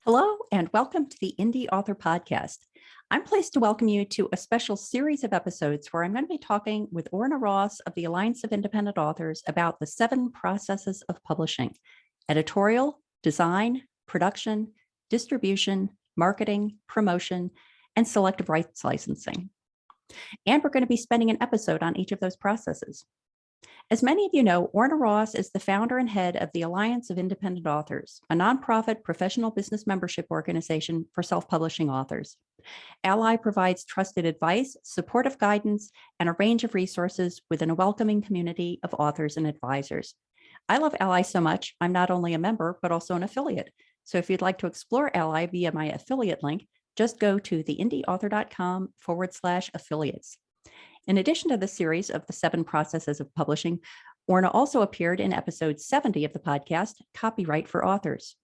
Hello, and welcome to the Indy Author Podcast. I'm pleased to welcome you to a special series of episodes where I'm going to be talking with Orna Ross of the Alliance of Independent Authors about the 7 processes of publishing: editorial, design, production, distribution, marketing, promotion, and selective rights licensing. And we're going to be spending an episode on each of those processes. As many of you know, Orna Ross is the founder and head of the Alliance of Independent Authors, a nonprofit professional business membership organization for self-publishing authors. Ally provides trusted advice, supportive guidance, and a range of resources within a welcoming community of authors and advisors. I love Ally so much, I'm not only a member, but also an affiliate. So if you'd like to explore Ally via my affiliate link, just go to theindyauthor.com/affiliates. In addition to the series of the 7 processes of publishing, Orna also appeared in episode 70 of the podcast, Copyright for Authors.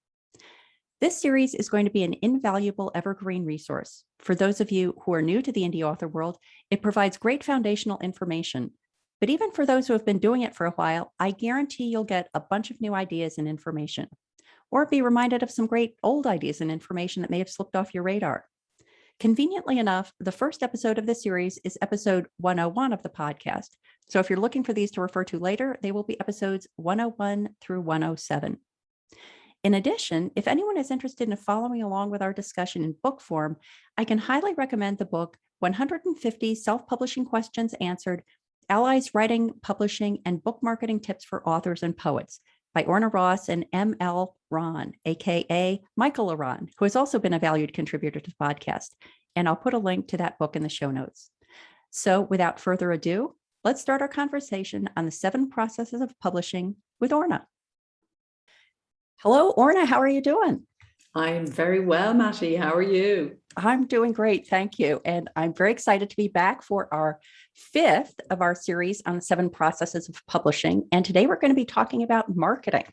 This series is going to be an invaluable evergreen resource. For those of you who are new to the indie author world, it provides great foundational information. But even for those who have been doing it for a while, I guarantee you'll get a bunch of new ideas and information, or be reminded of some great old ideas and information that may have slipped off your radar. Conveniently enough, the first episode of this series is episode 101 of the podcast. So if you're looking for these to refer to later, they will be episodes 101 through 107. In addition, if anyone is interested in following along with our discussion in book form, I can highly recommend the book 150 Self-Publishing Questions Answered: Allies Writing, Publishing, and Book Marketing Tips for Authors and Poets by Orna Ross and M.L. Ron, aka Michael Ron, who has also been a valued contributor to the podcast. And I'll put a link to that book in the show notes. So without further ado, let's start our conversation on the 7 processes of publishing with Orna. Hello, Orna, how are you doing? I'm very well, Matty. How are you? I'm doing great, thank you. And I'm very excited to be back for our 5th of our series on the 7 processes of publishing. And today we're going to be talking about marketing.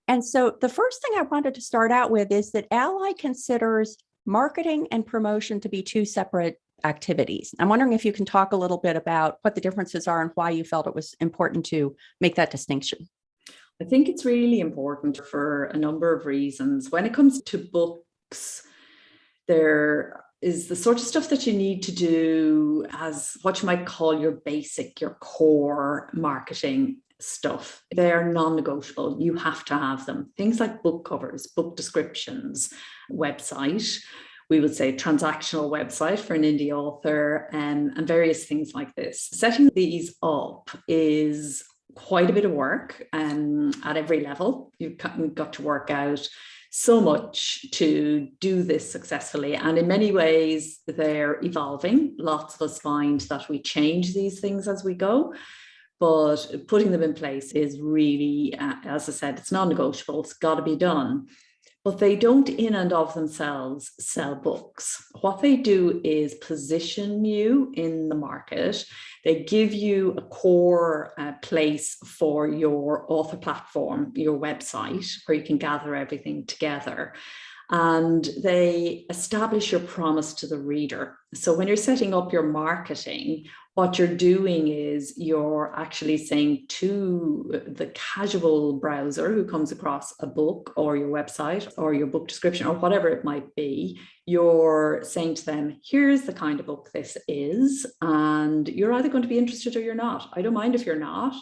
And so the first thing I wanted to start out with is that Ally considers marketing and promotion to be 2 separate activities. I'm wondering if you can talk a little bit about what the differences are and why you felt it was important to make that distinction. I think it's really important for a number of reasons. When it comes to books, there is the sort of stuff that you need to do as what you might call your basic, your core marketing stuff. They're non-negotiable. You have to have them. Things like book covers, book descriptions, website, we would say transactional website for an indie author, and various things like this. Setting these up is quite a bit of work at every level. You've got to work out so much to do this successfully. And in many ways, they're evolving. Lots of us find that we change these things as we go. But putting them in place is really, as I said, it's non-negotiable. It's got to be done. But they don't in and of themselves sell books. What they do is position you in the market. They give you a core place for your author platform, your website, where you can gather everything together. And they establish your promise to the reader. So when you're setting up your marketing, what you're doing is you're actually saying to the casual browser who comes across a book or your website or your book description or whatever it might be, you're saying to them, here's the kind of book this is, and you're either going to be interested or you're not. I don't mind if you're not.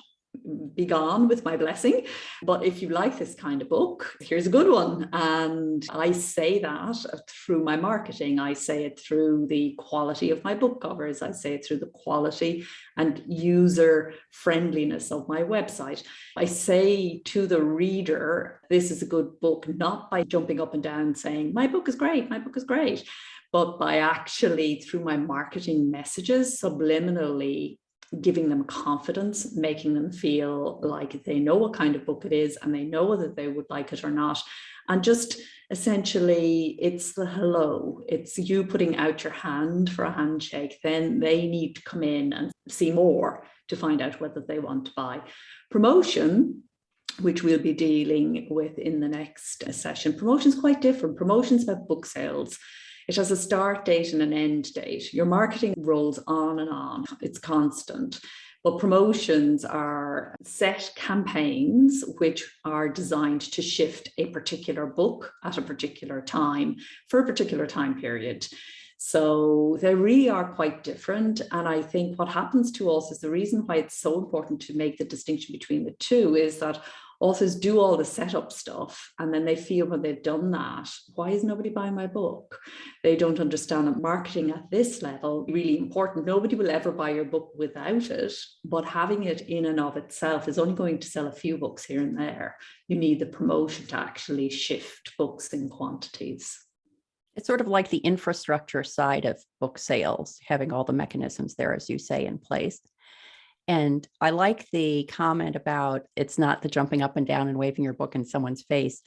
Be gone with my blessing. But if you like this kind of book, here's a good one. And I say that through my marketing. I say it through the quality of my book covers. I say it through the quality and user friendliness of my website. I say to the reader, this is a good book, not by jumping up and down saying, my book is great, my book is great, but by actually, through my marketing messages, subliminally giving them confidence, making them feel like they know what kind of book it is and they know whether they would like it or not. And just essentially, it's the hello. It's you putting out your hand for a handshake. Then they need to come in and see more to find out whether they want to buy. Promotion, which we'll be dealing with in the next session. Promotion is quite different. Promotion's about book sales. It has a start date and an end date. Your marketing rolls on and on. It's constant. But promotions are set campaigns which are designed to shift a particular book at a particular time for a particular time period. So they really are quite different. And I think what happens to us is the reason why it's so important to make the distinction between the two is that authors do all the setup stuff, and then they feel when they've done that, why is nobody buying my book? They don't understand that marketing at this level is really important. Nobody will ever buy your book without it, but having it in and of itself is only going to sell a few books here and there. You need the promotion to actually shift books in quantities. It's sort of like the infrastructure side of book sales, having all the mechanisms there, as you say, in place. And I like the comment about it's not the jumping up and down and waving your book in someone's face.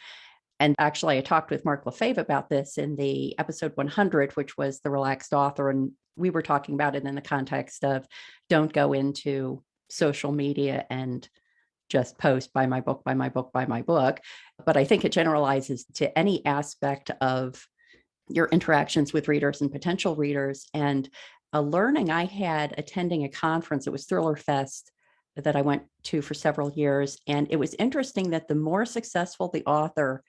And actually, I talked with Mark Lefebvre about this in the episode 100, which was the relaxed author. And we were talking about it in the context of don't go into social media and just post buy my book, buy my book, buy my book. But I think it generalizes to any aspect of your interactions with readers and potential readers. And a learning I had attending a conference, it was Thriller Fest that I went to for several years. And it was interesting that the more successful the author,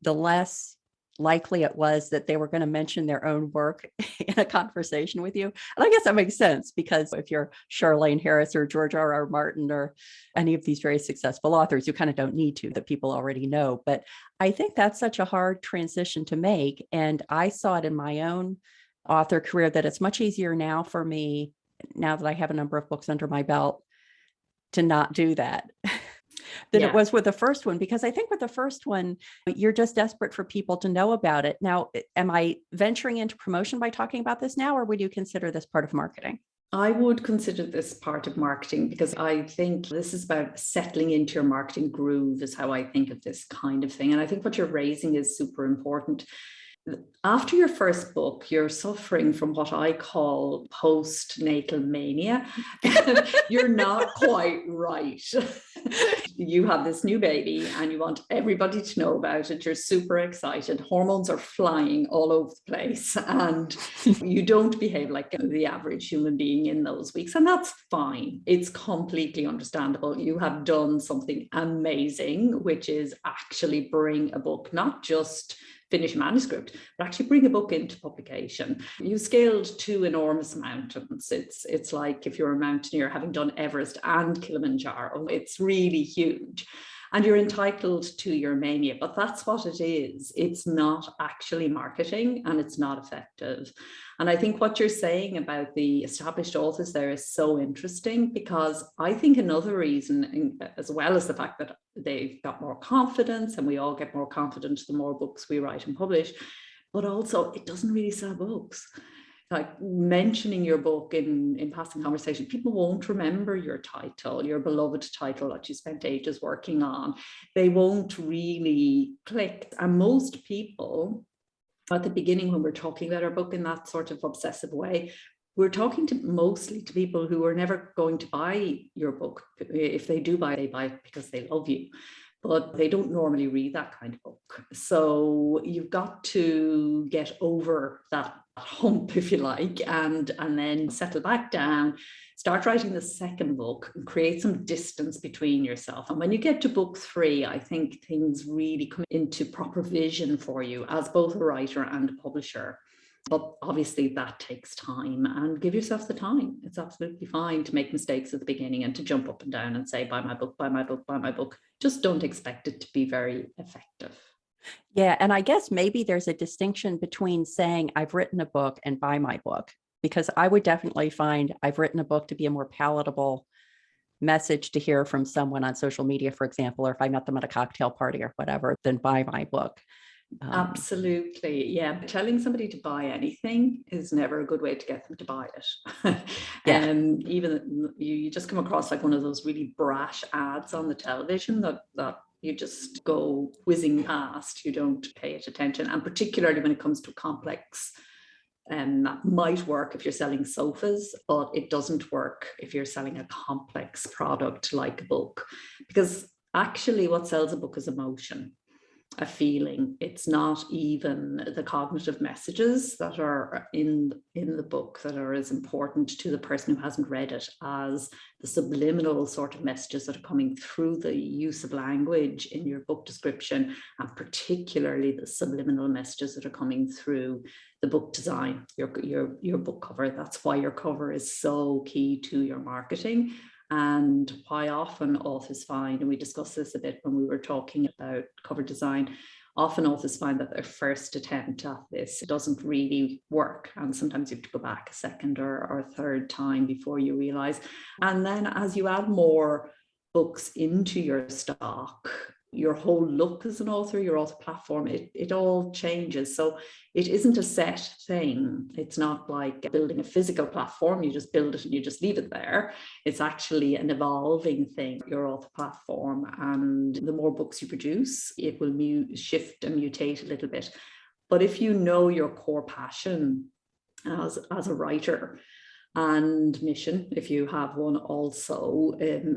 the less likely it was that they were going to mention their own work in a conversation with you. And I guess that makes sense, because if you're Charlene Harris or George R.R. Martin or any of these very successful authors, you kind of don't need to, that people already know. But I think that's such a hard transition to make. And I saw it in my own author career that it's much easier now for me, now that I have a number of books under my belt, to not do that. Than it was with the first one, because I think with the first one, you're just desperate for people to know about it. Now, am I venturing into promotion by talking about this now, or would you consider this part of marketing? I would consider this part of marketing, because I think this is about settling into your marketing groove, is how I think of this kind of thing. And I think what you're raising is super important. After your first book, you're suffering from what I call postnatal mania. You're not quite right. You have this new baby and you want everybody to know about it. You're super excited. Hormones are flying all over the place, and you don't behave like the average human being in those weeks. And that's fine. It's completely understandable. You have done something amazing, which is actually bring a book, not just finish a manuscript, but actually bring a book into publication. You scaled two enormous mountains. It's like if you're a mountaineer having done Everest and Kilimanjaro. It's really huge. And you're entitled to your mania, but that's what it is. It's not actually marketing, and it's not effective. And I think what you're saying about the established authors there is so interesting, because I think another reason, as well as the fact that they've got more confidence, and we all get more confident the more books we write and publish, but also it doesn't really sell books. Like mentioning your book in passing conversation, people won't remember your title, your beloved title that you spent ages working on. They won't really click. And most people at the beginning, when we're talking about our book in that sort of obsessive way, we're talking mostly to people who are never going to buy your book. If they do buy, they buy it because they love you, but they don't normally read that kind of book. So you've got to get over that hump, if you like, and then settle back down, start writing the second book, and create some distance between yourself. And when you get to book 3, I think things really come into proper vision for you as both a writer and a publisher. But obviously that takes time, and give yourself the time. It's absolutely fine to make mistakes at the beginning and to jump up and down and say, buy my book, buy my book, buy my book. Just don't expect it to be very effective. Yeah. And I guess maybe there's a distinction between saying I've written a book and buy my book, because I would definitely find I've written a book to be a more palatable message to hear from someone on social media, for example, or if I met them at a cocktail party or whatever, than buy my book. Absolutely. Yeah. Telling somebody to buy anything is never a good way to get them to buy it. Yeah. Even you just come across like one of those really brash ads on the television that you just go whizzing past. You don't pay it attention. And particularly when it comes to complex, that might work if you're selling sofas, but it doesn't work if you're selling a complex product like a book, because actually what sells a book is emotion. a feeling. It's not even the cognitive messages that are in the book that are as important to the person who hasn't read it as the subliminal sort of messages that are coming through the use of language in your book description, and particularly the subliminal messages that are coming through the book design, your book cover. That's why your cover is so key to your marketing. And why often authors find, and we discussed this a bit when we were talking about cover design, often authors find that their first attempt at this doesn't really work. And sometimes you have to go back a second or third time before you realize. And then as you add more books into your stock, your whole look as an author, your author platform, it all changes. So it isn't a set thing. It's not like building a physical platform. You just build it and you just leave it there. It's actually an evolving thing, your author platform. And the more books you produce, it will shift and mutate a little bit. But if you know your core passion as a writer, and mission, if you have one also,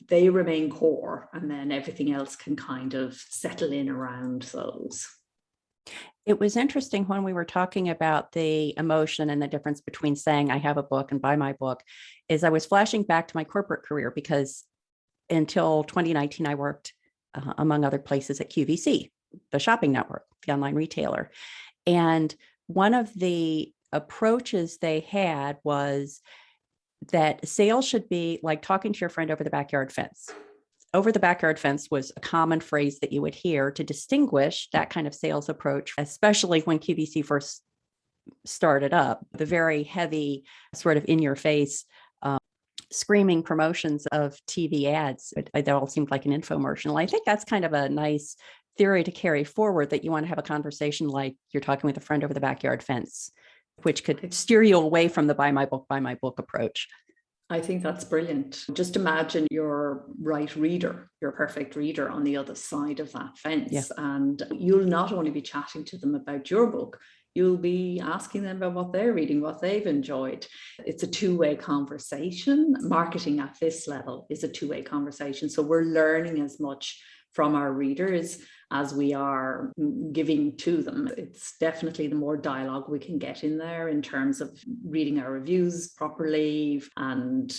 they remain core, and then everything else can kind of settle in around those. It was interesting when we were talking about the emotion and the difference between saying I have a book and buy my book, is I was flashing back to my corporate career, because until 2019, I worked among other places at QVC, the shopping network, the online retailer. And one of the approaches they had was that sales should be like talking to your friend over the backyard fence. Over the backyard fence was a common phrase that you would hear to distinguish that kind of sales approach, especially when QVC first started up. The very heavy, sort of in your face, screaming promotions of TV ads, that all seemed like an infomercial. I think that's kind of a nice theory to carry forward, that you want to have a conversation like you're talking with a friend over the backyard fence, which could steer you away from the buy my book approach. I think that's brilliant. Just imagine your right reader, your perfect reader on the other side of that fence. Yeah. And you'll not only be chatting to them about your book, you'll be asking them about what they're reading, what they've enjoyed. It's a two-way conversation. Marketing at this level is a two-way conversation. So we're learning as much from our readers as we are giving to them. It's definitely the more dialogue we can get in there in terms of reading our reviews properly and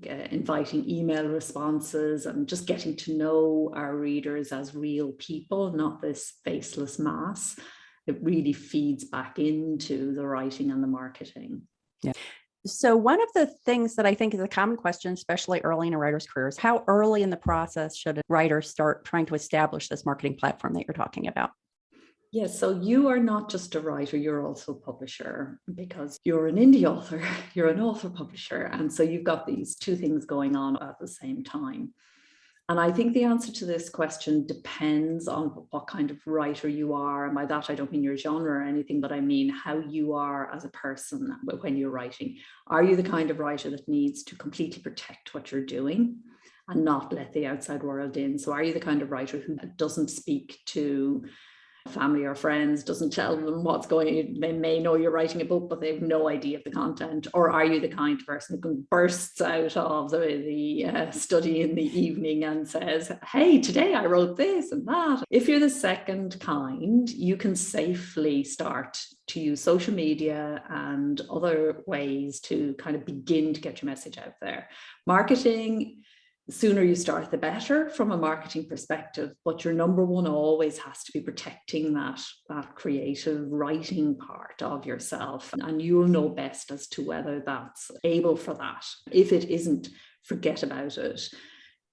inviting email responses and just getting to know our readers as real people, not this faceless mass. It really feeds back into the writing and the marketing. Yeah. So one of the things that I think is a common question, especially early in a writer's career, is how early in the process should a writer start trying to establish this marketing platform that you're talking about? Yes, so you are not just a writer, you're also a publisher, because you're an indie author, you're an author publisher. And so you've got these two things going on at the same time. And I think the answer to this question depends on what kind of writer you are. And by that, I don't mean your genre or anything, but I mean how you are as a person when you're writing. Are you the kind of writer that needs to completely protect what you're doing and not let the outside world in? So are you the kind of writer who doesn't speak to family or friends, doesn't tell them what's going on? They may know you're writing a book, but they have no idea of the content. Or are you the kind of person who bursts out of the study in the evening and says, hey, today I wrote this and that? If you're the second kind, you can safely start to use social media and other ways to kind of begin to get your message out there. Marketing, the sooner you start, the better from a marketing perspective. But your number one always has to be protecting that creative writing part of yourself. And you'll know best as to whether that's able for that. If it isn't, forget about it.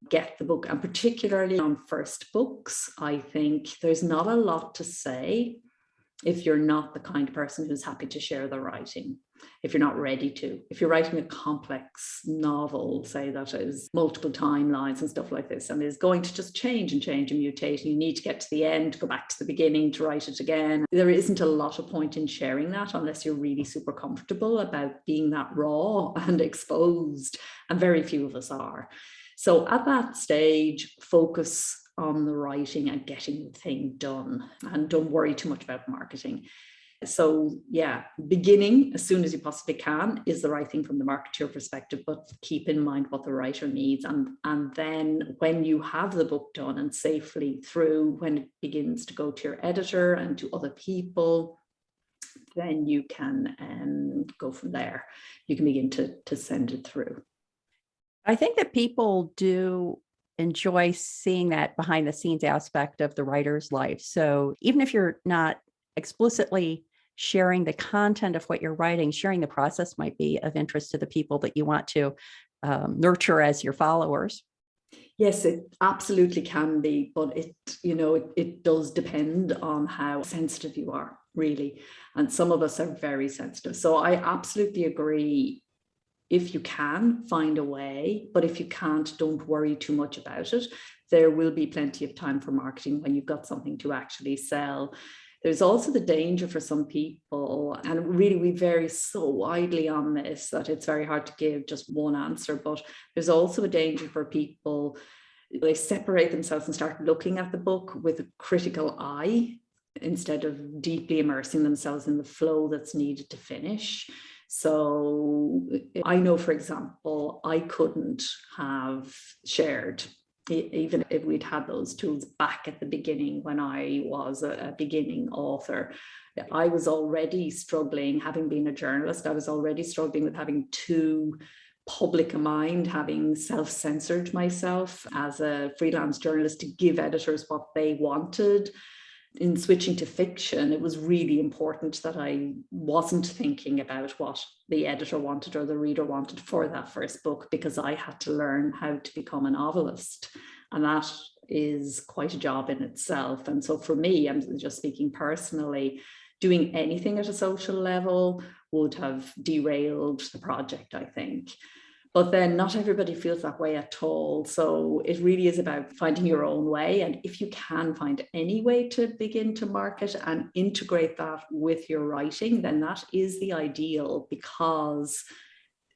Get the book. And particularly on first books, I think there's not a lot to say if you're not the kind of person who's happy to share the writing, if you're not ready to. If you're writing a complex novel, say that is multiple timelines and stuff like this, and is going to just change and mutate, and you need to get to the end, go back to the beginning to write it again, there isn't a lot of point in sharing that unless you're really super comfortable about being that raw and exposed, and very few of us are. So at that stage, focus on the writing and getting the thing done, and don't worry too much about marketing. So yeah, beginning as soon as you possibly can is the right thing from the marketeer perspective, but keep in mind what the writer needs. And then when you have the book done and safely through, when it begins to go to your editor and to other people, then you can go from there. You can begin to send it through. I think that people do enjoy seeing that behind the scenes aspect of the writer's life. So even if you're not explicitly sharing the content of what you're writing, sharing the process might be of interest to the people that you want to nurture as your followers. Yes, it absolutely can be, but it does depend on how sensitive you are, really. And some of us are very sensitive. So I absolutely agree. If you can, find a way, but if you can't, don't worry too much about it. There will be plenty of time for marketing when you've got something to actually sell. There's also the danger for some people, and really we vary so widely on this that it's very hard to give just one answer, but there's also a danger for people. They separate themselves and start looking at the book with a critical eye instead of deeply immersing themselves in the flow that's needed to finish. So I know, for example, I couldn't have shared, even if we'd had those tools back at the beginning when I was a beginning author. I was already struggling, having been a journalist, I was already struggling with having too public a mind, having self-censored myself as a freelance journalist to give editors what they wanted. In switching to fiction, it was really important that I wasn't thinking about what the editor wanted or the reader wanted for that first book, because I had to learn how to become a novelist. And that is quite a job in itself. And so for me, I'm just speaking personally, doing anything at a social level would have derailed the project, I think. But then not everybody feels that way at all. So it really is about finding your own way. And if you can find any way to begin to market and integrate that with your writing, then that is the ideal, because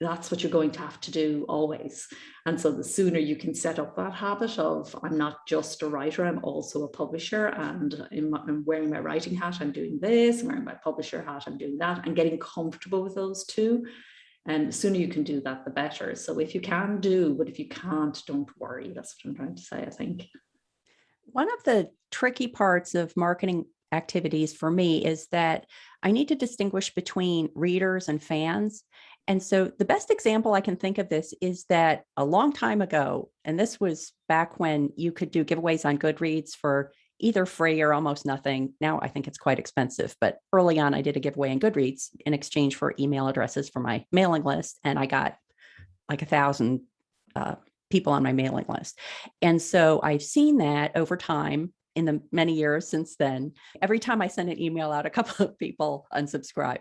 that's what you're going to have to do always. And so the sooner you can set up that habit of, I'm not just a writer, I'm also a publisher, and I'm wearing my writing hat, I'm doing this, I'm wearing my publisher hat, I'm doing that, and getting comfortable with those two. And the sooner you can do that, the better. So if you can do, but if you can't, don't worry. That's what I'm trying to say, I think. One of the tricky parts of marketing activities for me is that I need to distinguish between readers and fans. And so the best example I can think of this is that a long time ago, and this was back when you could do giveaways on Goodreads for either free or almost nothing. Now I think it's quite expensive, but early on I did a giveaway on Goodreads in exchange for email addresses for my mailing list. And I got like 1,000 people on my mailing list. And so I've seen that over time in the many years since then. Every time I send an email out, a couple of people unsubscribe.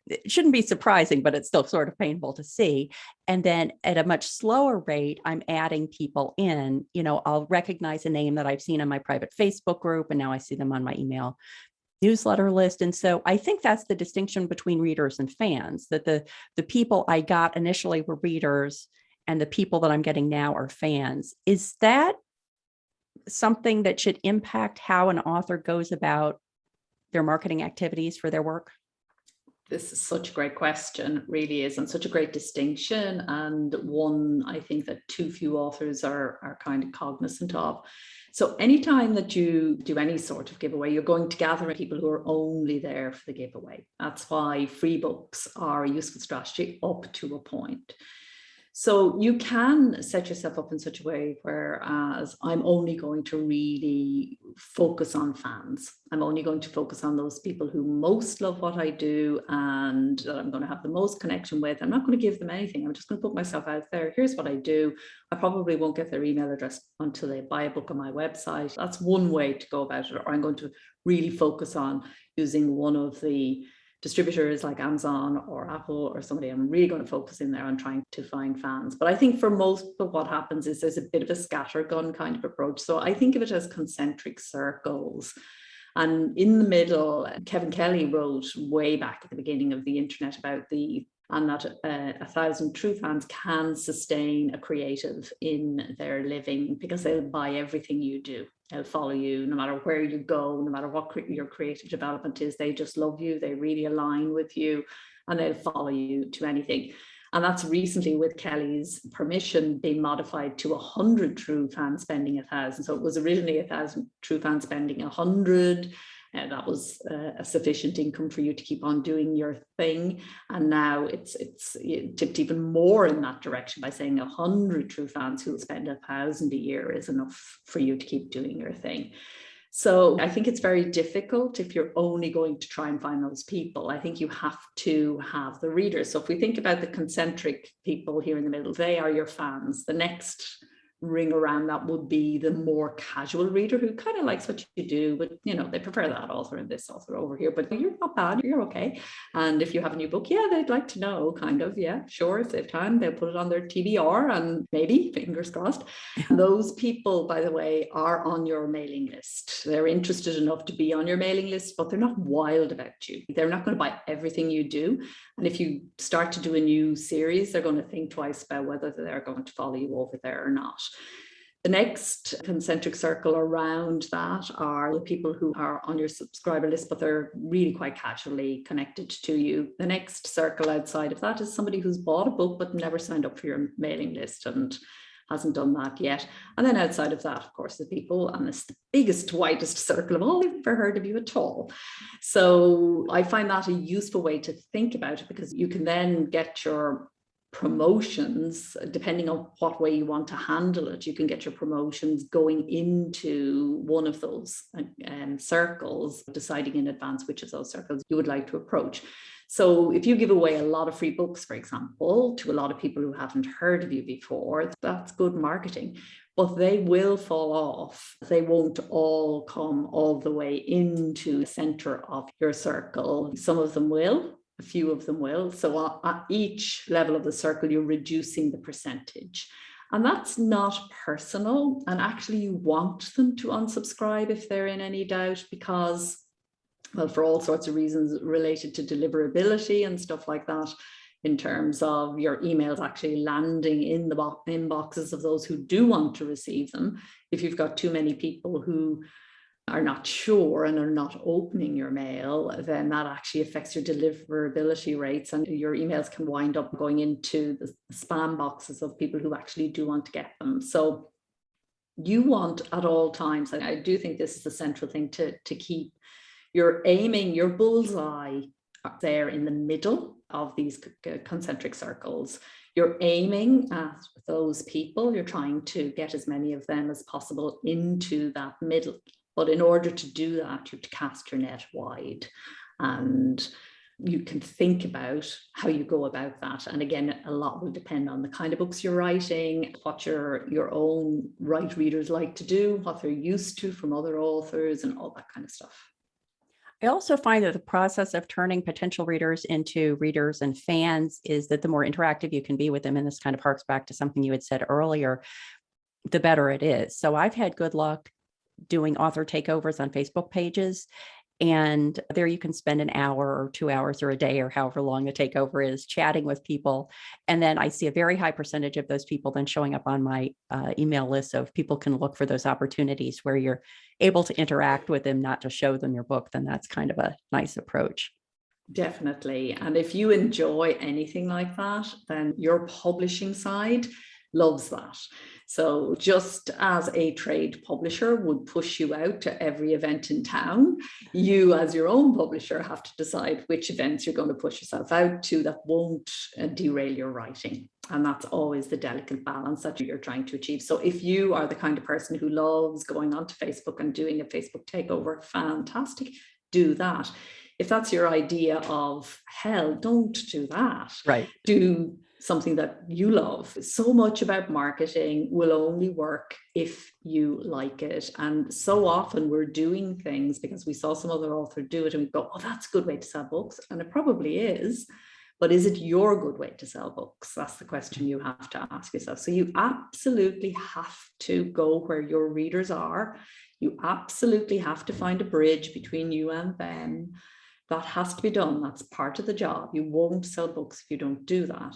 It shouldn't be surprising, but it's still sort of painful to see. And then at a much slower rate, I'm adding people in. I'll recognize a name that I've seen on my private Facebook group, and now I see them on my email newsletter list. And so I think that's the distinction between readers and fans, that the people I got initially were readers and the people that I'm getting now are fans. Is that something that should impact how an author goes about their marketing activities for their work? This is such a great question, it really is, and such a great distinction, and one I think that too few authors are kind of cognizant of. So anytime that you do any sort of giveaway, you're going to gather people who are only there for the giveaway. That's why free books are a useful strategy up to a point. So you can set yourself up in such a way whereas I'm only going to really focus on fans. I'm only going to focus on those people who most love what I do and that I'm going to have the most connection with. I'm not going to give them anything. I'm just going to put myself out there. Here's what I do. I probably won't get their email address until they buy a book on my website. That's one way to go about it. Or I'm going to really focus on using one of the distributors like Amazon or Apple or somebody. I'm really going to focus in there on trying to find fans. But I think for most of what happens is there's a bit of a scattergun kind of approach. So I think of it as concentric circles. And in the middle, Kevin Kelly wrote way back at the beginning of the internet about the and that 1,000 true fans can sustain a creative in their living because they'll buy everything you do. They'll follow you no matter where you go, no matter what your creative development is. They just love you. They really align with you, and they'll follow you to anything. And that's recently, with Kelly's permission, been modified to 100 true fans spending 1,000. So it was originally 1,000 true fans spending 100. And that was a sufficient income for you to keep on doing your thing. And now it's tipped even more in that direction by saying 100 true fans who will spend 1,000 a year is enough for you to keep doing your thing. So I think it's very difficult if you're only going to try and find those people. I think you have to have the readers. So if we think about the concentric people here in the middle, they are your fans. The next ring around that would be the more casual reader who kind of likes what you do, but they prefer that author and this author over here, but you're not bad, you're okay. And if you have a new book, they'd like to know, kind of, sure, if they have time, they'll put it on their TBR, and maybe, fingers crossed. Those people, by the way, are on your mailing list. They're interested enough to be on your mailing list, but they're not wild about you. They're not going to buy everything you do. And if you start to do a new series, they're going to think twice about whether they're going to follow you over there or not. The next concentric circle around that are the people who are on your subscriber list, but they're really quite casually connected to you. The next circle outside of that is somebody who's bought a book but never signed up for your mailing list and hasn't done that yet. And then outside of that, of course, the people, and it's the biggest, widest circle of all, they've never heard of you at all. So I find that a useful way to think about it, because you can then get your promotions, depending on what way you want to handle it, you can get your promotions going into one of those circles, deciding in advance which of those circles you would like to approach. So if you give away a lot of free books, for example, to a lot of people who haven't heard of you before, that's good marketing, but they will fall off. They won't all come all the way into the center of your circle. Some of them will. A few of them will. So at each level of the circle, you're reducing the percentage. And that's not personal. And actually, you want them to unsubscribe if they're in any doubt, because, well, for all sorts of reasons related to deliverability and stuff like that, in terms of your emails actually landing in the inboxes of those who do want to receive them. If you've got too many people who are not sure and are not opening your mail, then that actually affects your deliverability rates, and your emails can wind up going into the spam boxes of people who actually do want to get them. So you want at all times, and I do think this is the central thing to keep, you're aiming your bullseye there in the middle of these concentric circles. You're aiming at those people, you're trying to get as many of them as possible into that middle. But in order to do that, you have to cast your net wide, and you can think about how you go about that. And again, a lot will depend on the kind of books you're writing, what your own right readers like to do, what they're used to from other authors, and all that kind of stuff. I also find that the process of turning potential readers into readers and fans is that the more interactive you can be with them, and this kind of harks back to something you had said earlier, the better it is. So I've had good luck doing author takeovers on Facebook pages, and there you can spend an hour or 2 hours or a day or however long the takeover is chatting with people. And then I see a very high percentage of those people then showing up on my email list, of people can look for those opportunities where you're able to interact with them, not to show them your book. Then that's kind of a nice approach. Definitely. And if you enjoy anything like that, then your publishing side loves that. So just as a trade publisher would push you out to every event in town, you as your own publisher have to decide which events you're going to push yourself out to that won't derail your writing. And that's always the delicate balance that you're trying to achieve. So if you are the kind of person who loves going onto Facebook and doing a Facebook takeover, fantastic, do that. If that's your idea of hell, don't do that. Right. Do something that you love. So much about marketing will only work if you like it. And so often we're doing things because we saw some other author do it and we go, oh, that's a good way to sell books. And it probably is. But is it your good way to sell books? That's the question you have to ask yourself. So you absolutely have to go where your readers are. You absolutely have to find a bridge between you and them. That has to be done. That's part of the job. You won't sell books if you don't do that.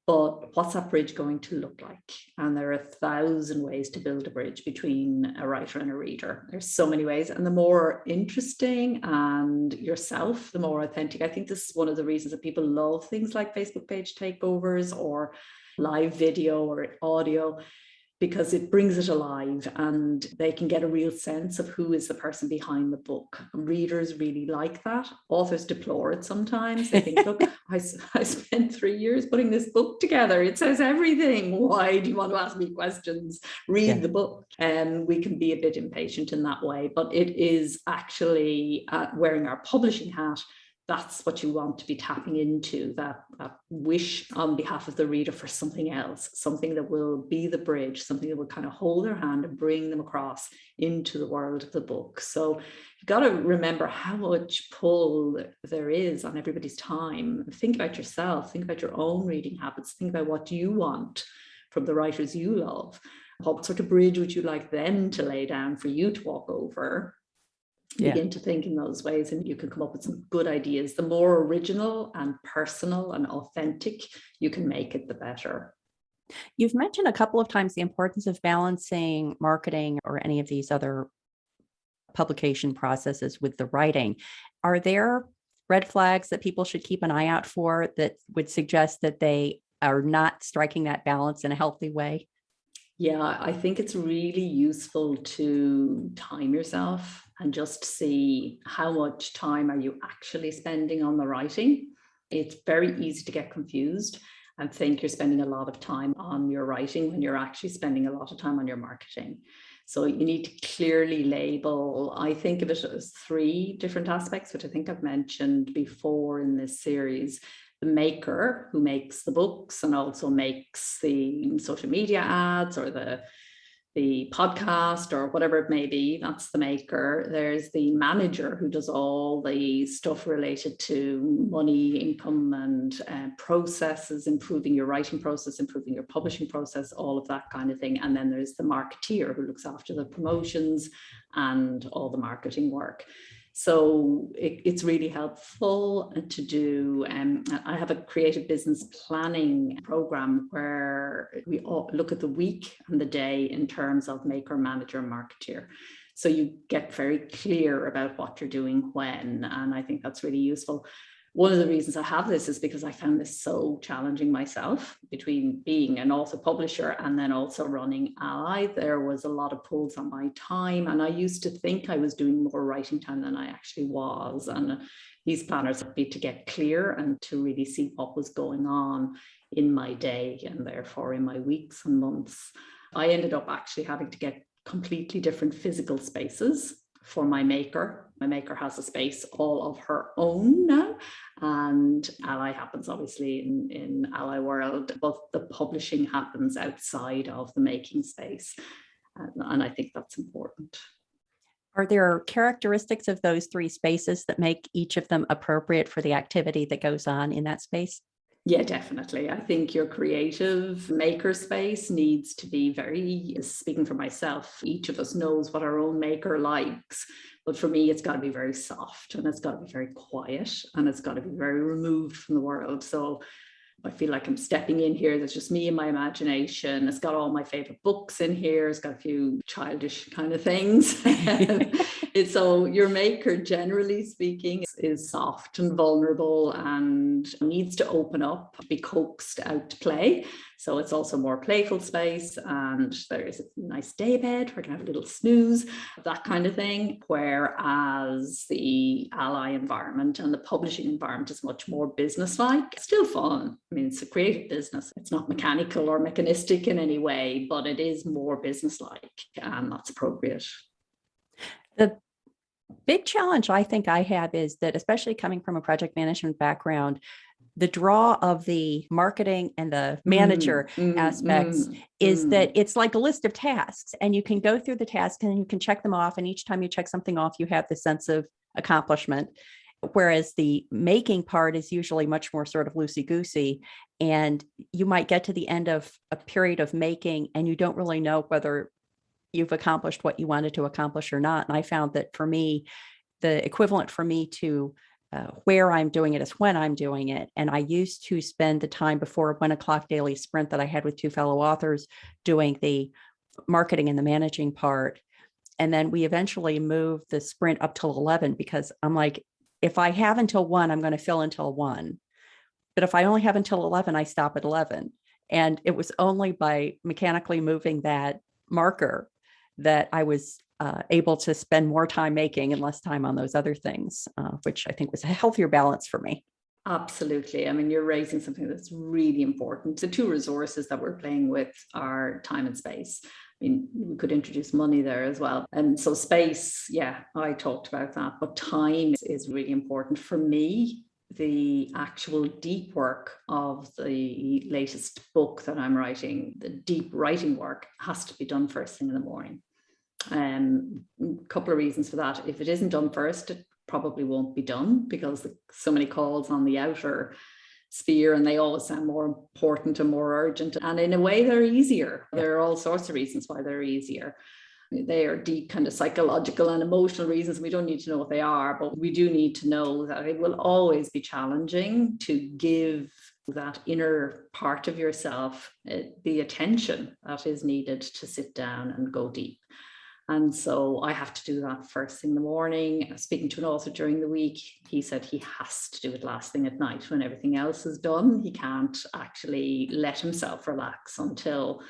But what's that bridge going to look like? And there are 1,000 ways to build a bridge between a writer and a reader. There's so many ways. And the more interesting and yourself, the more authentic. I think this is one of the reasons that people love things like Facebook page takeovers or live video or audio, because it brings it alive and they can get a real sense of who is the person behind the book. Readers really like that. Authors deplore it sometimes. They think, look, I spent 3 years putting this book together. It says everything. Why do you want to ask me questions? Read the book. And we can be a bit impatient in that way, but it is actually wearing our publishing hat. That's what you want to be tapping into, that wish on behalf of the reader for something else, something that will be the bridge, something that will kind of hold their hand and bring them across into the world of the book. So you've got to remember how much pull there is on everybody's time. Think about yourself, think about your own reading habits, think about what you want from the writers you love. What sort of bridge would you like them to lay down for you to walk over? Begin to think in those ways and you can come up with some good ideas. The more original and personal and authentic you can make it, the better. You've mentioned a couple of times the importance of balancing marketing or any of these other publication processes with the writing. Are there red flags that people should keep an eye out for that would suggest that they are not striking that balance in a healthy way? Yeah, I think it's really useful to time yourself and just see how much time are you actually spending on the writing. It's very easy to get confused and think you're spending a lot of time on your writing when you're actually spending a lot of time on your marketing. So you need to clearly label. I think of it as 3 different aspects, which I think I've mentioned before in this series. The maker, who makes the books and also makes the social media ads or the podcast or whatever it may be, that's the maker. There's the manager, who does all the stuff related to money, income and processes, improving your writing process, improving your publishing process, all of that kind of thing. And then there's the marketeer, who looks after the promotions and all the marketing work. So it's really helpful to do. I have a creative business planning program where we all look at the week and the day in terms of maker, manager, marketeer. So you get very clear about what you're doing when, and I think that's really useful. One of the reasons I have this is because I found this so challenging myself, between being an author publisher and then also running Ally. There was a lot of pulls on my time, and I used to think I was doing more writing time than I actually was. And these planners would be to get clear and to really see what was going on in my day and therefore in my weeks and months. I ended up actually having to get completely different physical spaces for my maker. My maker has a space all of her own now, and Ally happens obviously in Ally World, but the publishing happens outside of the making space. And I think that's important. Are there characteristics of those 3 spaces that make each of them appropriate for the activity that goes on in that space? Yeah, definitely. I think your creative maker space needs to be very, speaking for myself, each of us knows what our own maker likes. But for me, it's got to be very soft and it's got to be very quiet and it's got to be very removed from the world. So I feel like I'm stepping in here. There's just me and my imagination. It's got all my favorite books in here. It's got a few childish kind of things. So your maker, generally speaking, is soft and vulnerable and needs to open up, be coaxed out to play. So it's also more playful space, and there is a nice day bed. We're going to have a little snooze, that kind of thing. Whereas the Ally environment and the publishing environment is much more business-like. It's still fun. I mean, it's a creative business. It's not mechanical or mechanistic in any way, but it is more business-like, and that's appropriate. The big challenge I think I have is that, especially coming from a project management background, the draw of the marketing and the manager aspects is that it's like a list of tasks, and you can go through the tasks and you can check them off. And each time you check something off, you have the sense of accomplishment. Whereas the making part is usually much more sort of loosey-goosey, and you might get to the end of a period of making and you don't really know whether you've accomplished what you wanted to accomplish or not. And I found that for me, the equivalent for me to where I'm doing it is when I'm doing it. And I used to spend the time before 1:00 daily sprint that I had with two fellow authors doing the marketing and the managing part. And then we eventually moved the sprint up till 11 because I'm like, if I have until 1, I'm going to fill until 1. But if I only have until 11, I stop at 11. And it was only by mechanically moving that marker that I was able to spend more time making and less time on those other things, which I think was a healthier balance for me. Absolutely. I mean, you're raising something that's really important. The two resources that we're playing with are time and space. I mean, we could introduce money there as well. And so space, yeah, I talked about that, but time is really important for me. The actual deep work of the latest book that I'm writing, the deep writing work has to be done first thing in the morning. A couple of reasons for that. If it isn't done first, it probably won't be done because so many calls on the outer sphere and they always sound more important and more urgent. And in a way, they're easier. There are all sorts of reasons why they're easier. They are deep kind of psychological and emotional reasons. We don't need to know what they are, but we do need to know that it will always be challenging to give that inner part of yourself the attention that is needed to sit down and go deep. And so I have to do that first thing in the morning. Speaking to an author during the week, he said he has to do it last thing at night when everything else is done. He can't actually let himself relax until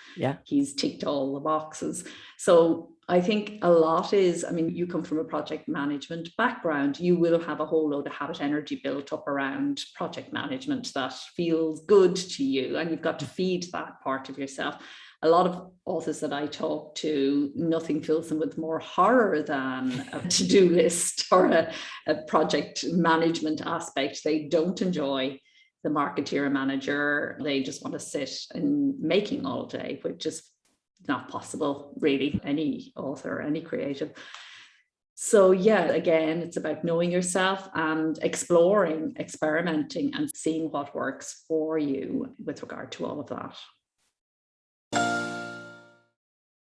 he's ticked all the boxes. So I think a lot is, I mean, you come from a project management background, you will have a whole load of habit energy built up around project management that feels good to you, and you've got to feed that part of yourself. A lot of authors that I talk to, nothing fills them with more horror than a to-do list or a project management aspect. They don't enjoy the marketeer manager. They just want to sit in making all day, which is not possible, really, any author, any creative. So yeah, again, it's about knowing yourself and exploring, experimenting, and seeing what works for you with regard to all of that.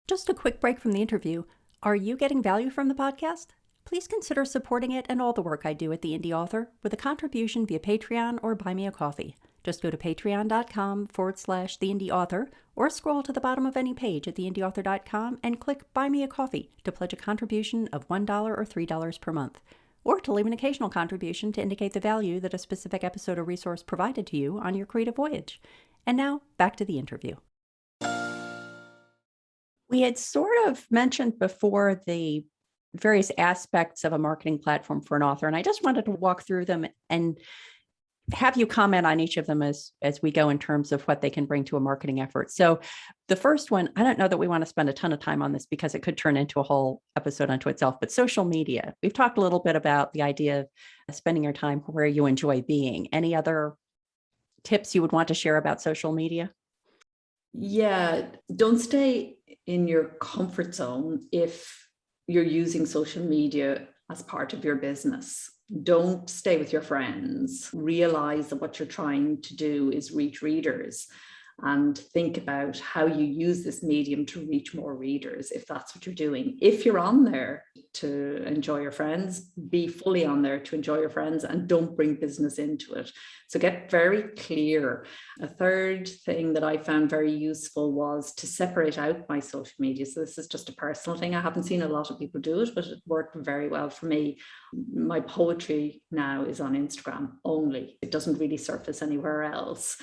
Just a quick break from the interview. Are you getting value from the podcast? Please consider supporting it and all the work I do at the Indy Author with a contribution via Patreon or Buy Me a Coffee. Just go to patreon.com/The Indy Author or scroll to the bottom of any page at theindyauthor.com and click Buy Me a Coffee to pledge a contribution of $1 or $3 per month, or to leave an occasional contribution to indicate the value that a specific episode or resource provided to you on your creative voyage. And now, back to the interview. We had sort of mentioned before the various aspects of a marketing platform for an author, and I just wanted to walk through them and have you comment on each of them as we go in terms of what they can bring to a marketing effort. So the first one, I don't know that we want to spend a ton of time on this because it could turn into a whole episode unto itself, but social media. We've talked a little bit about the idea of spending your time where you enjoy being. Any other tips you would want to share about social media? Yeah, don't stay in your comfort zone if you're using social media as part of your business. Don't stay with your friends. Realize that what you're trying to do is reach readers, and think about how you use this medium to reach more readers if that's what you're doing. If you're on there to enjoy your friends, be fully on there to enjoy your friends and don't bring business into it. So get very clear. A third thing that I found very useful was to separate out my social media. So this is just a personal thing. I haven't seen a lot of people do it, but it worked very well for me. My poetry now is on Instagram only. It doesn't really surface anywhere else.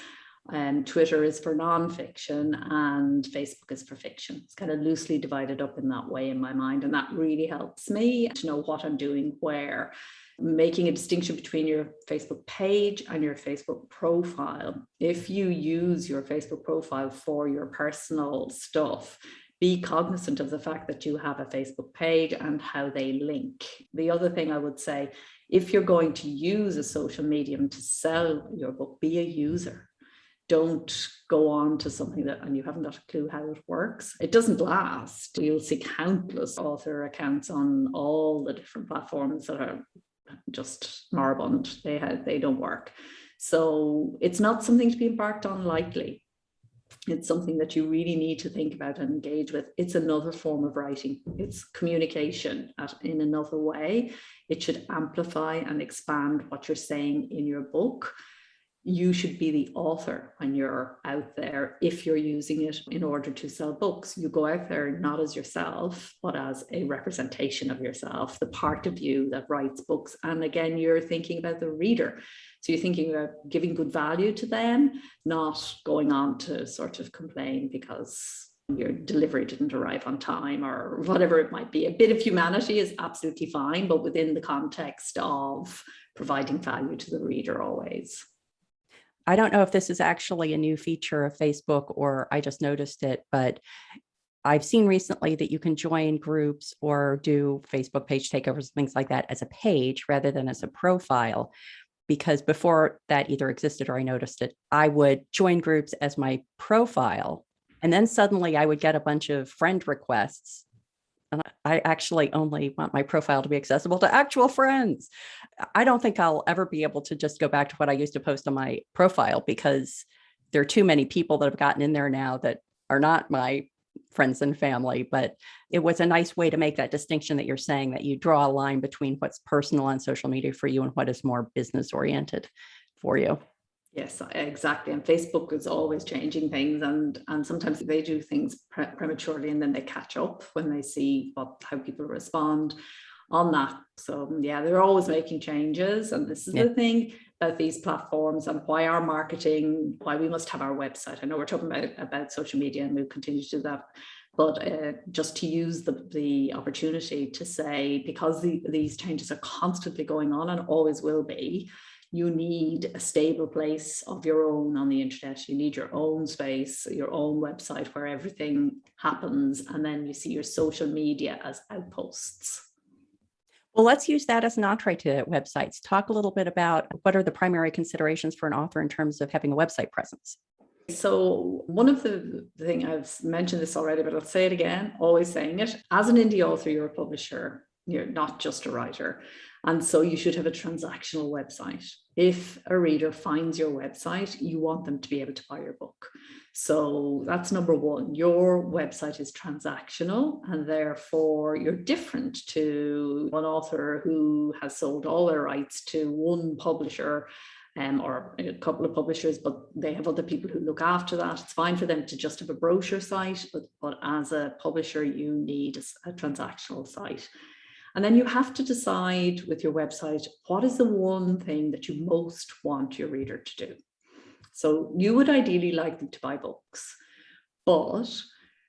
Twitter is for nonfiction and Facebook is for fiction. It's kind of loosely divided up in that way in my mind. And that really helps me to know what I'm doing where. Making a distinction between your Facebook page and your Facebook profile. If you use your Facebook profile for your personal stuff, be cognizant of the fact that you have a Facebook page and how they link. The other thing I would say, if you're going to use a social medium to sell your book, be a user. Don't go on to something and you haven't got a clue how it works. It doesn't last. You'll see countless author accounts on all the different platforms that are just moribund. They don't work. So it's not something to be embarked on lightly. It's something that you really need to think about and engage with. It's another form of writing. It's communication in another way. It should amplify and expand what you're saying in your book. You should be the author when you're out there. If you're using it in order to sell books, you go out there not as yourself, but as a representation of yourself, the part of you that writes books. And again, you're thinking about the reader. So you're thinking about giving good value to them, not going on to sort of complain because your delivery didn't arrive on time or whatever it might be. A bit of humanity is absolutely fine, but within the context of providing value to the reader always. I don't know if this is actually a new feature of Facebook or I just noticed it, but I've seen recently that you can join groups or do Facebook page takeovers, things like that as a page rather than as a profile. Because before that either existed or I noticed it, I would join groups as my profile. And then suddenly I would get a bunch of friend requests. And I actually only want my profile to be accessible to actual friends. I don't think I'll ever be able to just go back to what I used to post on my profile because there are too many people that have gotten in there now that are not my friends and family. But it was a nice way to make that distinction that you're saying, that you draw a line between what's personal on social media for you and what is more business oriented for you. Yes, exactly. And Facebook is always changing things, and sometimes they do things prematurely, and then they catch up when they see how people respond on that. So yeah, they're always making changes, and this is the thing about these platforms and why our marketing, why we must have our website. I know we're talking about social media, and we'll continue to do that. But just to use the opportunity to say, because these changes are constantly going on and always will be, you need a stable place of your own on the internet. You need your own space, your own website where everything happens. And then you see your social media as outposts. Well, let's use that as an entree to websites. Talk a little bit about what are the primary considerations for an author in terms of having a website presence. So one of the thing, I've mentioned this already, but I'll say it again, always saying it, as an indie author, you're a publisher, you're not just a writer. And so you should have a transactional website. If a reader finds your website, you want them to be able to buy your book. So that's number one. Your website is transactional, and therefore you're different to one author who has sold all their rights to one publisher or a couple of publishers, but they have other people who look after that. It's fine for them to just have a brochure site, but as a publisher, you need a transactional site. And then you have to decide with your website, what is the one thing that you most want your reader to do? So you would ideally like them to buy books, but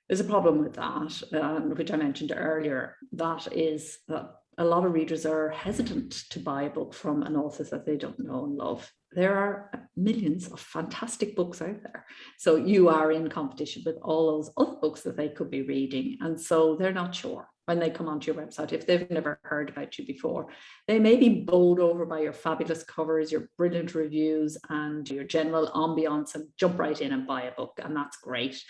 there's a problem with that, which I mentioned earlier. That is that a lot of readers are hesitant to buy a book from an author that they don't know and love. There are millions of fantastic books out there. So you are in competition with all those other books that they could be reading. And so they're not sure when they come onto your website. If they've never heard about you before, they may be bowled over by your fabulous covers, your brilliant reviews, and your general ambiance and jump right in and buy a book. And that's great.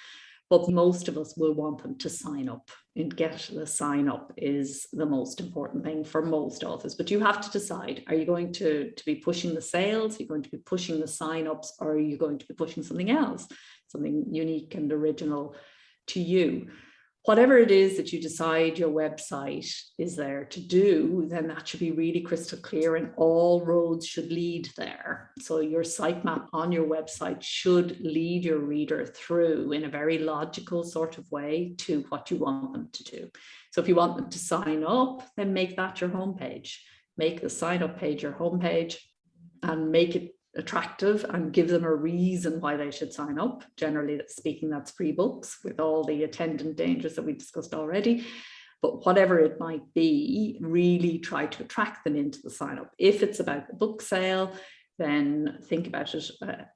But most of us will want them to sign up, and get the sign up is the most important thing for most authors. But you have to decide, are you going to be pushing the sales? Are you going to be pushing the sign ups? Or are you going to be pushing something else, something unique and original to you? Whatever it is that you decide your website is there to do, then that should be really crystal clear, and all roads should lead there. So your sitemap on your website should lead your reader through in a very logical sort of way to what you want them to do. So if you want them to sign up, then make that your homepage. Make the sign up page your homepage and make it attractive and give them a reason why they should sign up. Generally speaking, that's free books with all the attendant dangers that we discussed already. But whatever it might be, really try to attract them into the sign up. If it's about the book sale, then think about it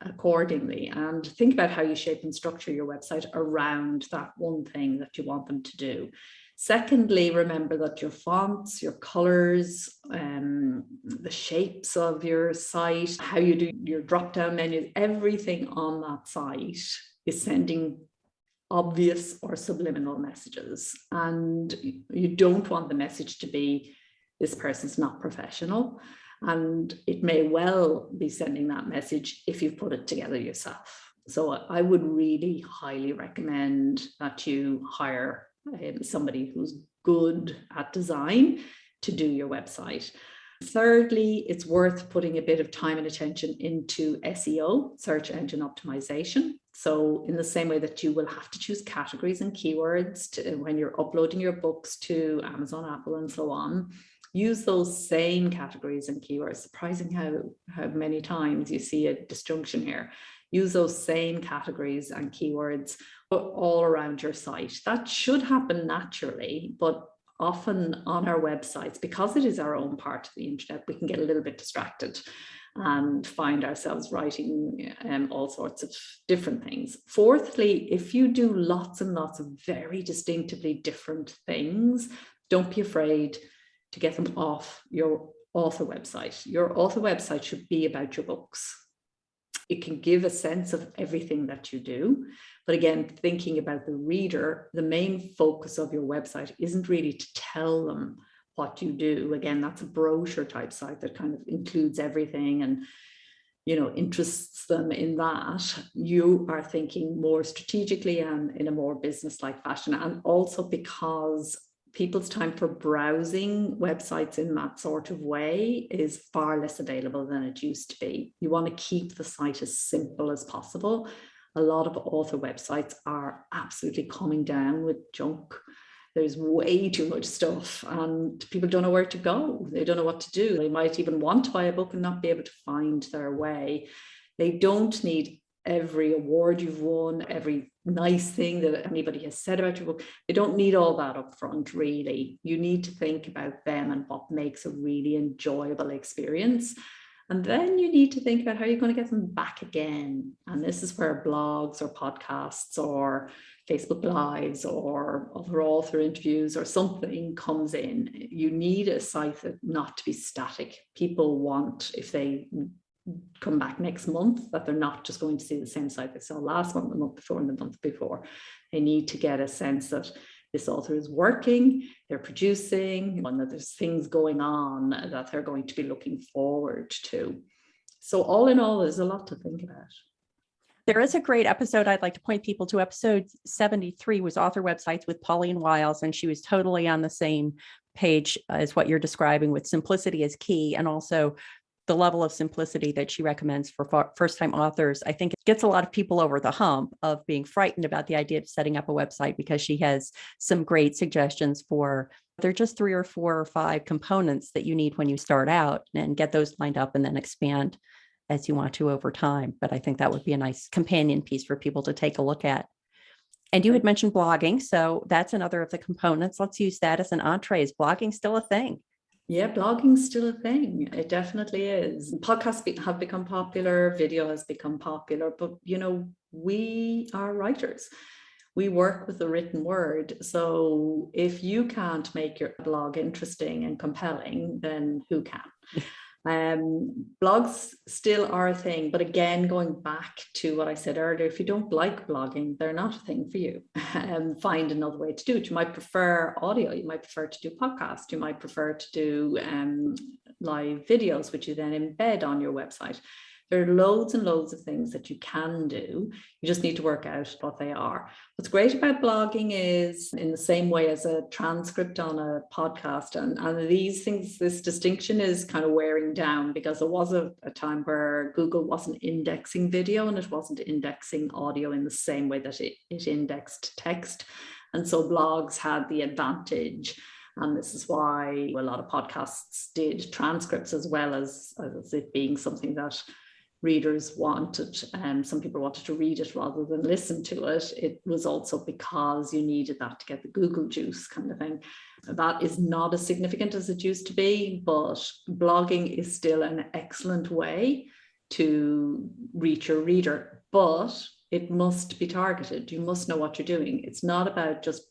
accordingly, and think about how you shape and structure your website around that one thing that you want them to do. Secondly, remember that your fonts, your colors, the shapes of your site, how you do your drop-down menus, everything on that site is sending obvious or subliminal messages. And you don't want the message to be, this person's not professional. And it may well be sending that message if you've put it together yourself. So I would really highly recommend that you hire somebody who's good at design to do your website. Thirdly, it's worth putting a bit of time and attention into SEO, search engine optimization. So in the same way that you will have to choose categories and keywords when you're uploading your books to Amazon, Apple, and so on, use those same categories and keywords. Surprising how many times you see a disjunction here. Use those same categories and keywords all around your site. That should happen naturally, but often on our websites, because it is our own part of the internet, we can get a little bit distracted and find ourselves writing all sorts of different things. Fourthly, if you do lots and lots of very distinctively different things, don't be afraid to get them off your author website. Your author website should be about your books. It can give a sense of everything that you do. But again, thinking about the reader, the main focus of your website isn't really to tell them what you do. Again, that's a brochure type site that kind of includes everything and, interests them in that. You are thinking more strategically and in a more business-like fashion. And also because people's time for browsing websites in that sort of way is far less available than it used to be. You want to keep the site as simple as possible. A lot of author websites are absolutely coming down with junk. There's way too much stuff and people don't know where to go. They don't know what to do. They might even want to buy a book and not be able to find their way. They don't need every award you've won, every nice thing that anybody has said about your book. They don't need all that up front, really. You need to think about them and what makes a really enjoyable experience. And then you need to think about how you're going to get them back again. And this is where blogs or podcasts or Facebook Lives or other author interviews or something comes in. You need a site that not to be static. People want, if they come back next month, that they're not just going to see the same site they saw last month, the month before, and the month before. They need to get a sense that this author is working, they're producing, and that there's things going on that they're going to be looking forward to. So all in all, there's a lot to think about. There is a great episode I'd like to point people to. Episode 73 was Author Websites with Pauline Wiles, and she was totally on the same page as what you're describing, with simplicity is key, and also the level of simplicity that she recommends for first-time authors. I think it gets a lot of people over the hump of being frightened about the idea of setting up a website, because she has some great suggestions for, they're just 3 or 4 or 5 components that you need when you start out, and get those lined up and then expand as you want to over time. But I think that would be a nice companion piece for people to take a look at. And you had mentioned blogging, so that's another of the components. Let's use that as an entree. Is blogging still a thing? Yeah, blogging's still a thing. It definitely is. Podcasts have become popular, video has become popular, but we are writers. We work with the written word. So if you can't make your blog interesting and compelling, then who can? Blogs still are a thing, but again, going back to what I said earlier, if you don't like blogging, they're not a thing for you. Find another way to do it. You might prefer audio, you might prefer to do podcasts, you might prefer to do live videos, which you then embed on your website. There are loads and loads of things that you can do. You just need to work out what they are. What's great about blogging is, in the same way as a transcript on a podcast, and these things, this distinction is kind of wearing down, because there was a time where Google wasn't indexing video and it wasn't indexing audio in the same way that it indexed text. And so blogs had the advantage. And this is why a lot of podcasts did transcripts, as well as it being something that readers wanted. Some people wanted to read it rather than listen to it. It was also because you needed that to get the Google juice kind of thing. That is not as significant as it used to be, but blogging is still an excellent way to reach your reader, but it must be targeted. You must know what you're doing. It's not about just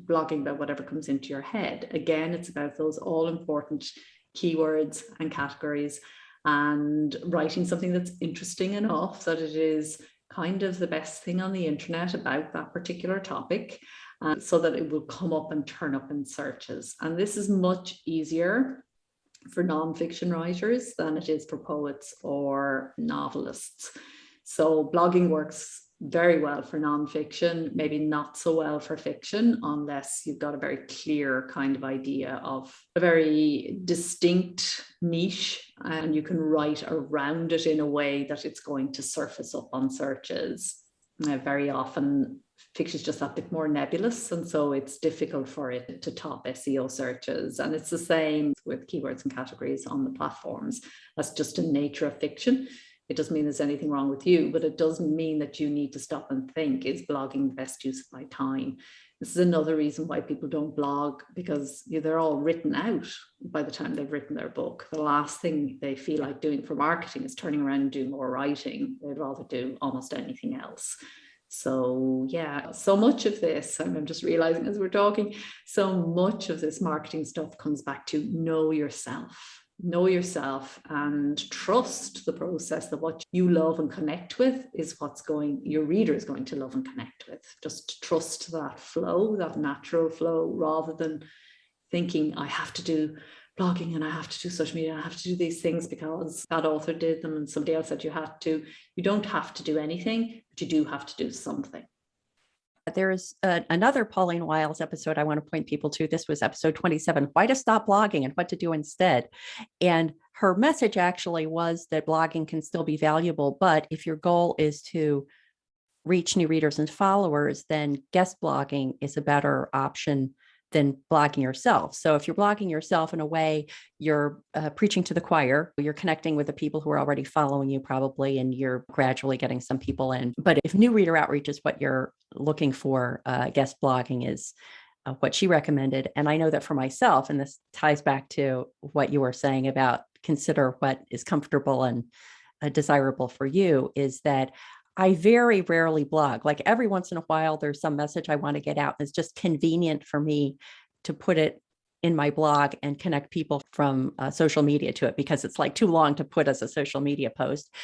blogging about whatever comes into your head. Again, it's about those all important keywords and categories, and writing something that's interesting enough that it is kind of the best thing on the internet about that particular topic, so that it will come up and turn up in searches. And this is much easier for nonfiction writers than it is for poets or novelists. So blogging works very well for nonfiction, maybe not so well for fiction, unless you've got a very clear kind of idea of a very distinct niche and you can write around it in a way that it's going to surface up on searches. Very often fiction is just that bit more nebulous, and so it's difficult for it to top SEO searches. And it's the same with keywords and categories on the platforms. That's just the nature of fiction. It doesn't mean there's anything wrong with you, but it doesn't mean that you need to stop and think, is blogging the best use of my time? This is another reason why people don't blog, because they're all written out by the time they've written their book. The last thing they feel like doing for marketing is turning around and doing more writing. They'd rather do almost anything else. So yeah, so much of this, I'm just realizing as we're talking, so much of this marketing stuff comes back to know yourself. Know yourself and trust the process, that what you love and connect with is your reader is going to love and connect with. Just trust that flow, that natural flow, rather than thinking I have to do blogging and I have to do social media, I have to do these things because that author did them and somebody else said you had to. You don't have to do anything, but you do have to do something. There's another Pauline Wiles episode I want to point people to. This was episode 27, Why to Stop Blogging and What to Do Instead. And her message actually was that blogging can still be valuable, but if your goal is to reach new readers and followers, then guest blogging is a better option than blogging yourself. So if you're blogging yourself, in a way, you're preaching to the choir, you're connecting with the people who are already following you probably, and you're gradually getting some people in. But if new reader outreach is what you're looking for, guest blogging is what she recommended. And I know that for myself, and this ties back to what you were saying about consider what is comfortable and desirable for you, is that I very rarely blog. Like every once in a while, there's some message I want to get out. And it's just convenient for me to put it in my blog and connect people from social media to it, because it's like too long to put as a social media post.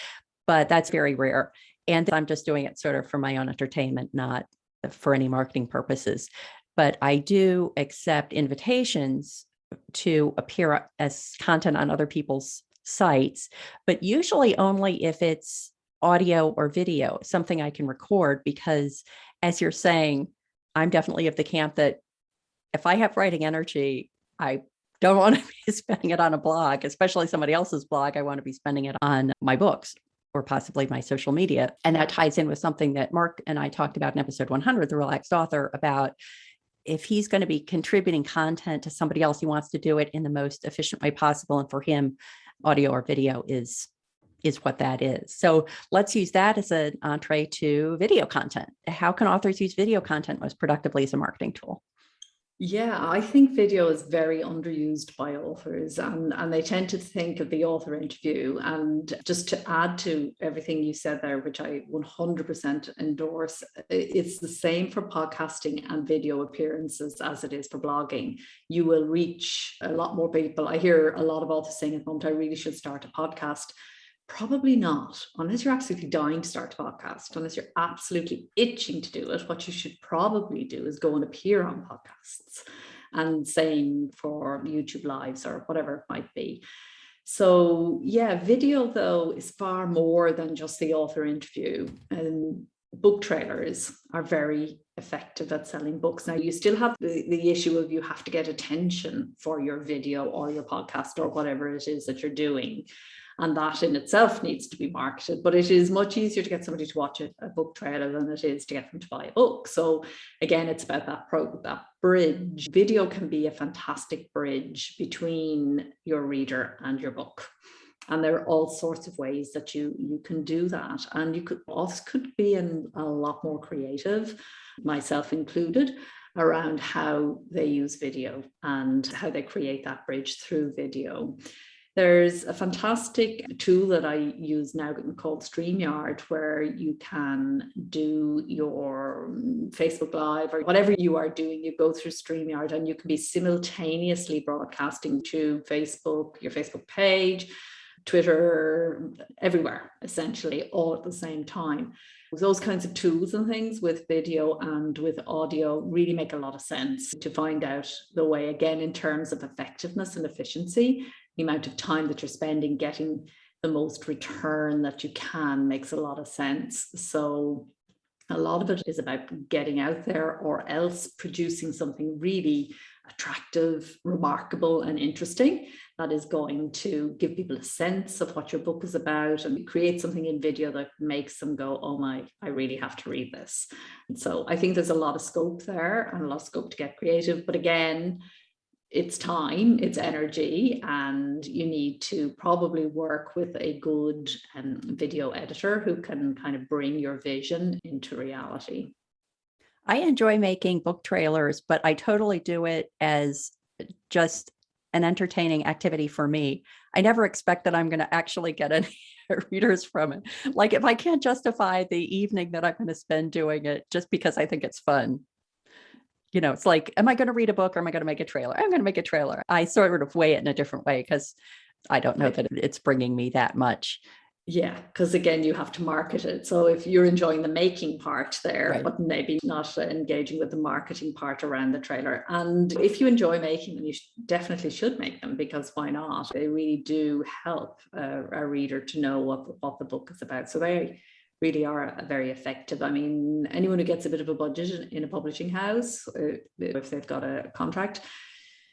But that's very rare. And I'm just doing it sort of for my own entertainment, not for any marketing purposes. But I do accept invitations to appear as content on other people's sites, but usually only if it's audio or video, something I can record, because as you're saying, I'm definitely of the camp that if I have writing energy, I don't want to be spending it on a blog, especially somebody else's blog. I want to be spending it on my books or possibly my social media. And that ties in with something that Mark and I talked about in episode 100, The Relaxed Author, about if he's going to be contributing content to somebody else, he wants to do it in the most efficient way possible. And for him, audio or video is what that is. So let's use that as an entree to video content. How can authors use video content most productively as a marketing tool? Yeah, I think video is very underused by authors, and they tend to think of the author interview. And just to add to everything you said there, which I 100% endorse, it's the same for podcasting and video appearances as it is for blogging. You will reach a lot more people. I hear a lot of authors saying at the moment, I really should start a podcast. Probably not, unless you're absolutely dying to start a podcast, unless you're absolutely itching to do it. What you should probably do is go and appear on podcasts, and same for YouTube Lives or whatever it might be. So yeah, video though is far more than just the author interview. And book trailers are very effective at selling books. Now, you still have the issue of you have to get attention for your video or your podcast or whatever it is that you're doing. And that in itself needs to be marketed, but it is much easier to get somebody to watch a book trailer than it is to get them to buy a book. So again, it's about that bridge. Video can be a fantastic bridge between your reader and your book. And there are all sorts of ways that you can do that. And authors could be a lot more creative, myself included, around how they use video and how they create that bridge through video. There's a fantastic tool that I use now called StreamYard, where you can do your Facebook Live or whatever you are doing. You go through StreamYard and you can be simultaneously broadcasting to Facebook, your Facebook page, Twitter, everywhere, essentially, all at the same time. Those kinds of tools and things with video and with audio really make a lot of sense to find out the way, again, in terms of effectiveness and efficiency, the amount of time that you're spending getting the most return that you can makes a lot of sense. So a lot of it is about getting out there, or else producing something really attractive, remarkable, and interesting that is going to give people a sense of what your book is about, and create something in video that makes them go, oh my, I really have to read this. And so I think there's a lot of scope there, and a lot of scope to get creative. But again, it's time, it's energy, and you need to probably work with a good video editor who can kind of bring your vision into reality. I enjoy making book trailers, but I totally do it as just an entertaining activity for me. I never expect that I'm going to actually get any readers from it. Like if I can't justify the evening that I'm going to spend doing it just because I think it's fun. It's like, am I going to read a book or am I going to make a trailer? I'm going to make a trailer. I sort of weigh it in a different way because I don't know that it's bringing me that much. Yeah, because again, you have to market it. So if you're enjoying the making part there, Right. but maybe not engaging with the marketing part around the trailer. And if you enjoy making them, you definitely should make them, because why not? They really do help a reader to know what the book is about. So they really are very effective. I mean, anyone who gets a bit of a budget in a publishing house, if they've got a contract,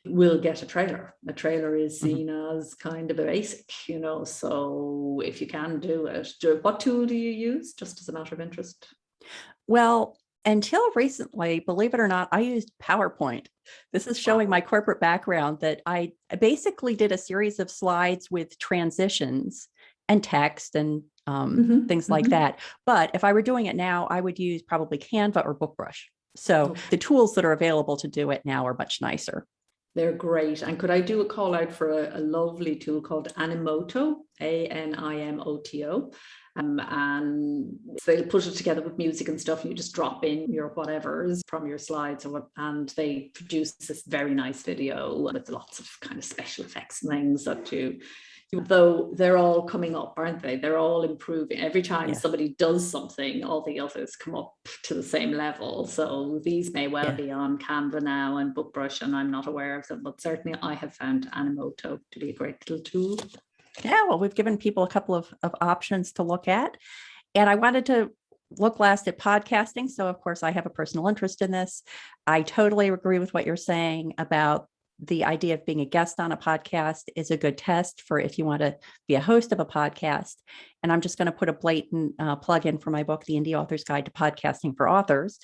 will get a trailer. A trailer is seen as kind of a basic, so if you can do it. What tool do you use, just as a matter of interest? Well, until recently, believe it or not, I used PowerPoint. This is showing my corporate background, that I basically did a series of slides with transitions and text and things like that. But if I were doing it now, I would use probably Canva or BookBrush. So the tools that are available to do it now are much nicer. They're great. And could I do a call out for a lovely tool called Animoto, Animoto? And they'll put it together with music and stuff. You just drop in your whatevers from your slides, and they produce this very nice video with lots of kind of special effects and things that though they're all coming up, aren't they? They're all improving. Every time somebody does something, all the others come up to the same level. So these may well be on Canva now and BookBrush, and I'm not aware of them, but certainly I have found Animoto to be a great little tool. Yeah, well, we've given people a couple of options to look at. And I wanted to look last at podcasting. So of course I have a personal interest in this. I totally agree with what you're saying about the idea of being a guest on a podcast is a good test for if you want to be a host of a podcast. And I'm just going to put a blatant plug in for my book, The Indy Author's Guide to Podcasting for Authors.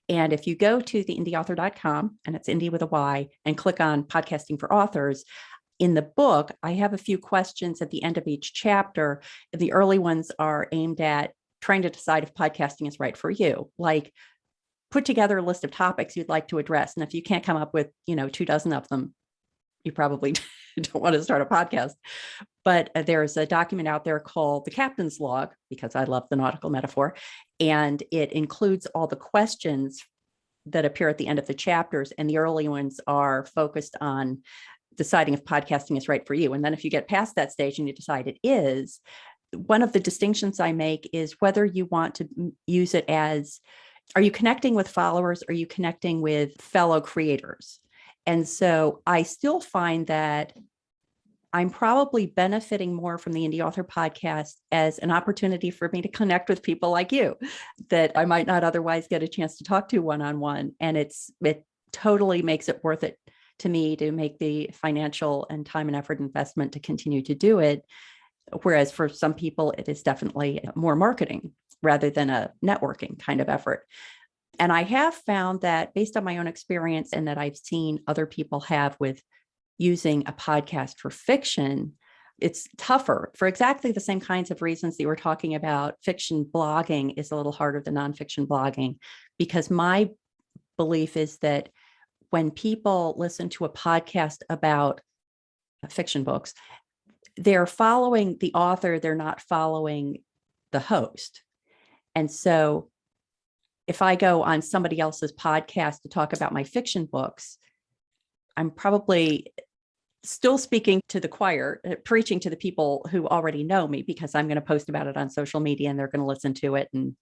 And if you go to theindyauthor.com, and it's Indy with a Y, and click on Podcasting for Authors, in the book, I have a few questions at the end of each chapter. The early ones are aimed at trying to decide if podcasting is right for you. Like, put together a list of topics you'd like to address. And if you can't come up with, 24 of them, you probably don't want to start a podcast. But there's a document out there called The Captain's Log, because I love the nautical metaphor. And it includes all the questions that appear at the end of the chapters. And the early ones are focused on deciding if podcasting is right for you. And then if you get past that stage and you decide it is, one of the distinctions I make is whether you want to use it as, are you connecting with followers? Are you connecting with fellow creators? And so I still find that I'm probably benefiting more from the Indie Author podcast as an opportunity for me to connect with people like you that I might not otherwise get a chance to talk to one-on-one. And it totally makes it worth it to me to make the financial and time and effort investment to continue to do it. Whereas for some people, it is definitely more marketing rather than a networking kind of effort. And I have found that based on my own experience, and that I've seen other people have with using a podcast for fiction, it's tougher for exactly the same kinds of reasons that you were talking about. Fiction blogging is a little harder than nonfiction blogging, because my belief is that when people listen to a podcast about fiction books, they're following the author, they're not following the host. And so if I go on somebody else's podcast to talk about my fiction books, I'm probably still speaking to the choir, preaching to the people who already know me, because I'm going to post about it on social media and they're going to listen to it and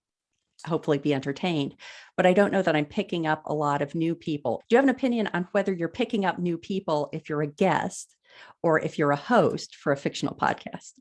hopefully be entertained. But I don't know that I'm picking up a lot of new people. Do you have an opinion on whether you're picking up new people if you're a guest or if you're a host for a fictional podcast?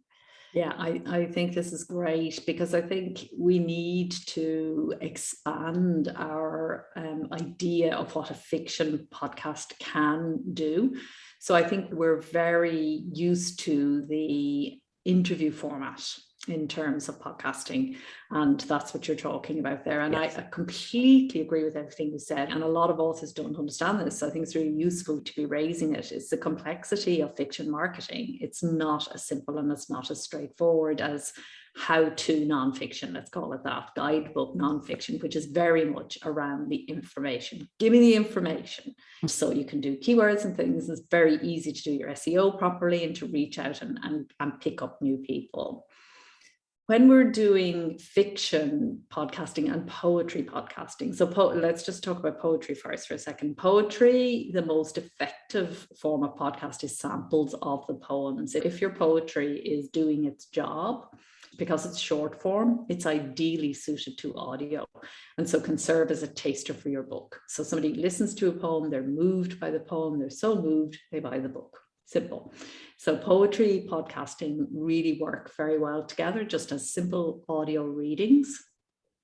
Yeah, I think this is great because I think we need to expand our idea of what a fiction podcast can do. So I think we're very used to the interview format in terms of podcasting. And that's what you're talking about there. And Yes. I completely agree with everything you said. And a lot of authors don't understand this. So I think it's really useful to be raising it. It's the complexity of fiction marketing. It's not as simple and it's not as straightforward as how-to nonfiction, let's call it that, guidebook nonfiction, which is very much around the information. Give me the information. So you can do keywords and things. It's very easy to do your SEO properly and to reach out and pick up new people. When we're doing fiction podcasting and poetry podcasting, so let's just talk about poetry first for a second. Poetry, the most effective form of podcast is samples of the poems. If your poetry is doing its job, because it's short form, it's ideally suited to audio, and so can serve as a taster for your book. So somebody listens to a poem, they're moved by the poem, they're so moved, they buy the book. Simple. So poetry, podcasting really work very well together, just as simple audio readings.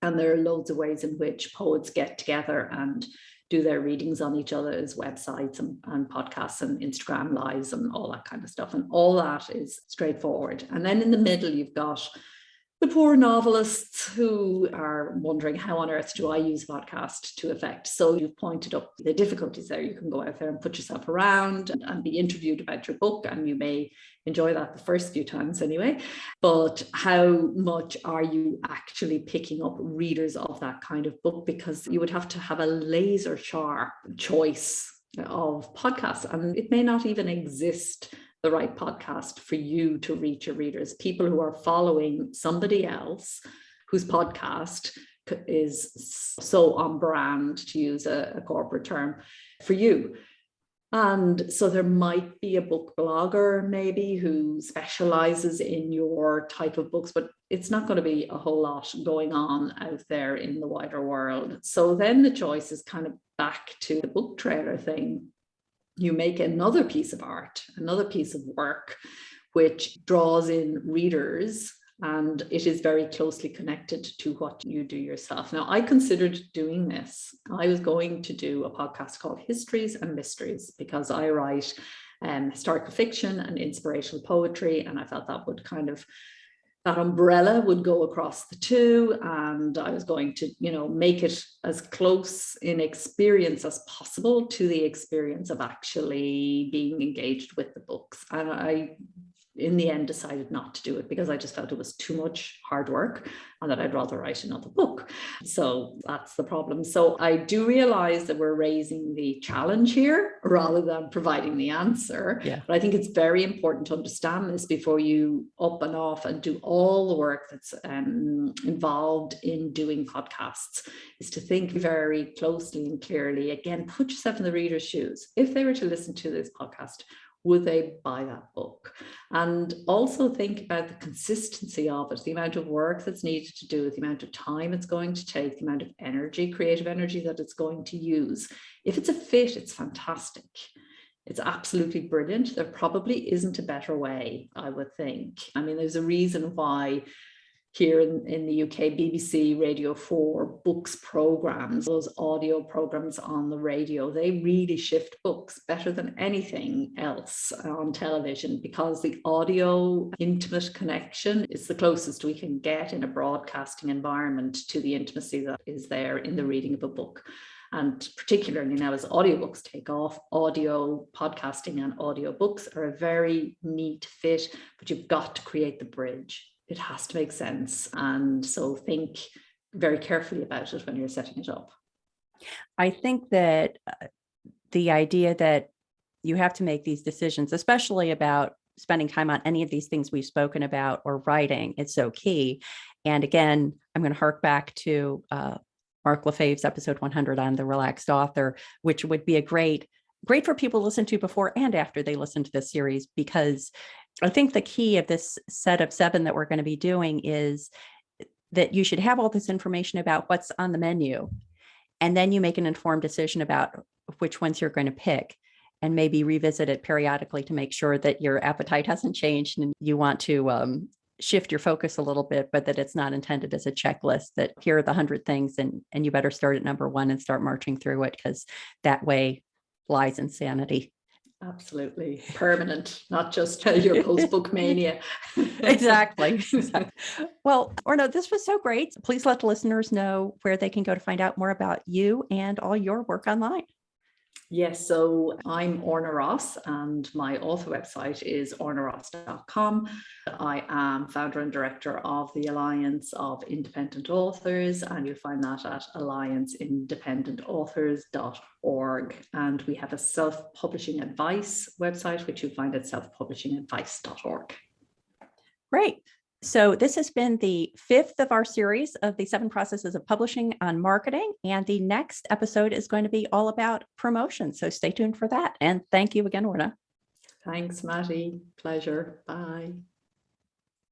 And there are loads of ways in which poets get together and do their readings on each other's websites and podcasts and Instagram lives and all that kind of stuff. And all that is straightforward. And then in the middle, you've got the poor novelists who are wondering, how on earth do I use a podcast to effect? So you've pointed up the difficulties there. You can go out there and put yourself around and be interviewed about your book, and you may enjoy that the first few times anyway. But how much are you actually picking up readers of that kind of book? Because you would have to have a laser sharp choice of podcasts, and it may not even exist the right podcast for you to reach your readers. People who are following somebody else whose podcast is so on brand, to use a corporate term, for you. And so there might be a book blogger maybe who specializes in your type of books, but it's not going to be a whole lot going on out there in the wider world. So then the choice is kind of back to the book trailer thing. You make another piece of art, another piece of work, which draws in readers, and it is very closely connected to what you do yourself. Now, I considered doing this. I was going to do a podcast called Histories and Mysteries because I write historical fiction and inspirational poetry, and I thought that would kind of, that umbrella would go across the two, and I was going to, make it as close in experience as possible to the experience of actually being engaged with the books. And I, in the end, decided not to do it because I just felt it was too much hard work and that I'd rather write another book. So that's the problem. So I do realize that we're raising the challenge here rather than providing the answer. Yeah. But I think it's very important to understand this before you up and off and do all the work that's involved in doing podcasts, is to think very closely and clearly. Again, put yourself in the reader's shoes. If they were to listen to this podcast, would they buy that book? And also think about the consistency of it, the amount of work that's needed to do it, the amount of time it's going to take, the amount of energy, creative energy that it's going to use. If it's a fit, it's fantastic. It's absolutely brilliant. There probably isn't a better way, I would think. I mean, there's a reason why here in the UK, BBC Radio 4 books programs, those audio programs on the radio, they really shift books better than anything else on television, because the audio intimate connection is the closest we can get in a broadcasting environment to the intimacy that is there in the reading of a book. And particularly now as audiobooks take off, audio podcasting and audiobooks are a very neat fit, but you've got to create the bridge. It has to make sense. And so think very carefully about it when you're setting it up. I think that the idea that you have to make these decisions, especially about spending time on any of these things we've spoken about or writing, is so key. And again, I'm going to hark back to Mark Lefebvre's episode 100 on the relaxed author, which would be a great for people to listen to before and after they listen to this series, because I think the key of this set of 7 that we're going to be doing is that you should have all this information about what's on the menu, and then you make an informed decision about which ones you're going to pick, and maybe revisit it periodically to make sure that your appetite hasn't changed and you want to shift your focus a little bit, but that it's not intended as a checklist, that here are the 100 things and you better start at number one and start marching through it, because that way lies insanity. Absolutely. Permanent, not just your post-book mania. Exactly. Well, Orna, this was so great. Please let the listeners know where they can go to find out more about you and all your work online. Yes, so I'm Orna Ross and my author website is ornaross.com. I am founder and director of the Alliance of Independent Authors, and you'll find that at allianceindependentauthors.org. And we have a self-publishing advice website, which you'll find at selfpublishingadvice.org. Great. So this has been the 5th of our series of the 7 processes of publishing on marketing. And the next episode is going to be all about promotion. So stay tuned for that. And thank you again, Orna. Thanks, Matty. Pleasure. Bye.